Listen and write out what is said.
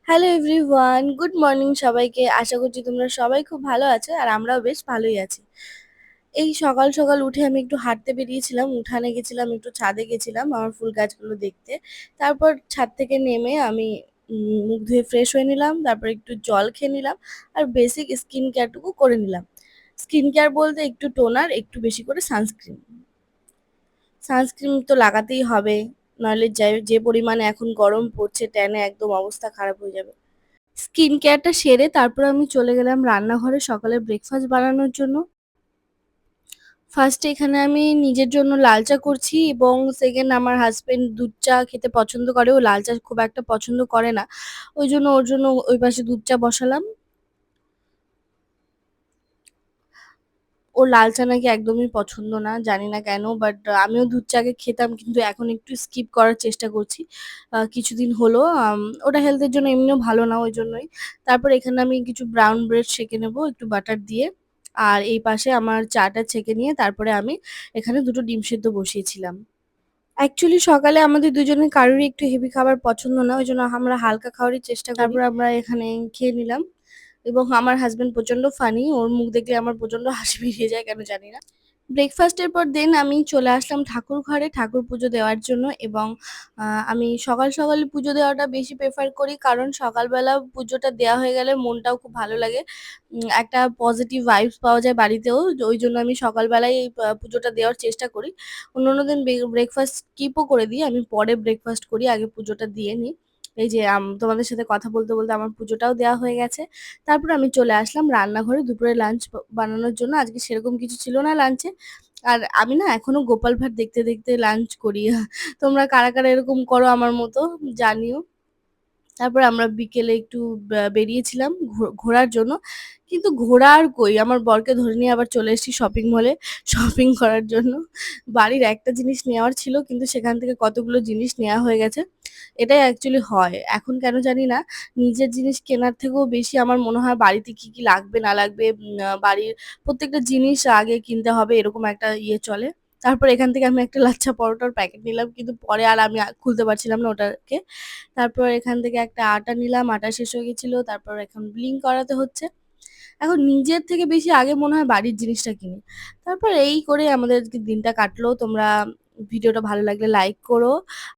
Hello everyone, good morning সবাইকে। আশা করছি তোমরা সবাই খুব ভালো আছো আর আমরাও বেশ ভালোই আছি। এই সকাল সকাল উঠে আমি একটু হাঁটতে বেরিয়েছিলাম, উঠানে গেছিলাম, একটু ছাদে গেছিলাম আমার ফুল গাছগুলো দেখতে। তারপর ছাদ থেকে নেমে আমি মুখ ধুয়ে ফ্রেশ হয়ে নিলাম, তারপর একটু জল খেয়ে নিলাম আর বেসিক স্কিন কেয়ারটুকু করে নিলাম। স্কিন কেয়ার বলতে একটু টোনার, একটু বেশি করে সানস্ক্রিন। সানস্ক্রিন তো লাগাতেই হবে, নইলে যে পরিমাণে এখন গরম পড়ছে ট্যানে একদম অবস্থা খারাপ হয়ে যাবে। স্কিন কেয়ারটা সেরে তারপর আমি চলে গেলাম রান্নাঘরে সকালে ব্রেকফাস্ট বানানোর জন্য। ফার্স্টে এখানে আমি নিজের জন্য লাল চা করছি এবং সেকেন্ড আমার হাজবেন্ড দুধ চা খেতে পছন্দ করে, ও লাল চা খুব একটা পছন্দ করে না। ওই জন্য ওর জন্য ওই পাশে দুধ চা বসালাম। ওর লাল চা নাকি একদমই পছন্দ না, জানি না কেন, বাট আমিও দুধ চা আগে খেতাম কিন্তু এখন একটু স্কিপ করার চেষ্টা করছি কিছুদিন হলো। ওটা হেলথের জন্য এমনিও ভালো না, ওই জন্যই। তারপর এখানে আমি কিছু ব্রাউন ব্রেড সেঁকে নেবো একটু বাটার দিয়ে। আর এই পাশে আমার চাটা ছেঁকে নিয়ে তারপরে আমি এখানে দুটো ডিম সেদ্ধ বসিয়েছিলাম। অ্যাকচুয়ালি সকালে আমাদের দুজনের কারোরই একটু হেভি খাবার পছন্দ না, ওই জন্য আমরা হালকা খাবারই চেষ্টা করি। তারপর আমরা এখানে খেয়ে নিলাম এবং আমার হাজবেন্ড প্রচন্ড ফানি, ওর মুখ দেখলে আমার প্রচন্ড হাসি বেরিয়ে যায় কেন জানি না। ব্রেকফাস্টের পর দেন আমি চলে আসলাম ঠাকুর ঘরে ঠাকুর পুজো দেওয়ার জন্য এবং আমি সকাল সকাল পুজো দেওয়াটা বেশি প্রেফার করি, কারণ সকালবেলা পুজোটা দেওয়া হয়ে গেলে মনটাও খুব ভালো লাগে। একটা পজিটিভ ভাইবস পাওয়া যায় বাড়িতেও, ওই জন্য আমি সকালবেলায় এই পুজোটা দেওয়ার চেষ্টা করি। অন্যান্য দিন ব্রেকফাস্ট স্কিপও করে দিই, আমি পরে ব্রেকফাস্ট করি, আগে পুজোটা দিয়ে নিই। এই যে তোমাদের সাথে কথা বলতে বলতে আমার পুজোটাও দেওয়া হয়ে গেছে। তারপর আমি চলে আসলাম রান্নাঘরে দুপুরে লাঞ্চ বানানোর জন্য। আজকে সেরকম কিছু ছিল না লাঞ্চে। আর আমি না এখনো গোপাল ভাঁড় দেখতে দেখতে লাঞ্চ করি। তোমরা কারা কারা এরকম করো আমার মতো জানিও। তারপর আমরা বিকেলে একটু বেরিয়েছিলাম ঘোরার জন্য। কিন্তু ঘোরা আর কই, আমার বরকে ধরে নিয়ে আবার চলে এসেছি শপিং মলে শপিং করার জন্য। বাড়ির একটা জিনিস নেওয়ার ছিল কিন্তু সেখান থেকে কতগুলো জিনিস নেওয়া হয়ে গেছে। এটাই অ্যাকচুয়ালি হয় এখন কেন জানি না, নিজের জিনিস কেনার থেকেও বেশি আমার মনে হয় বাড়িতে কি কি লাগবে না লাগবে, বাড়ির প্রত্যেকটা জিনিস আগে কিনতে হবে, এরকম একটা ইয়ে চলে। তারপর এখান থেকে আমি একটা লাচ্ছা পরোটার প্যাকেট নিলাম কিন্তু পরে আর আমি খুলতে পারছিলাম না ওটাকে। তারপর এখান থেকে একটা আটা নিলাম, আটা শেষ হয়ে গেছিল, তারপর এখন ব্লিং করাতে হচ্ছে। এখন নিজের থেকে বেশি আগে মনে হয় বাড়ির জিনিসটা কিনি। তারপর এই করে আমাদের দিনটা কাটলো। তোমরা ভিডিওটা ভালো লাগলে লাইক করো।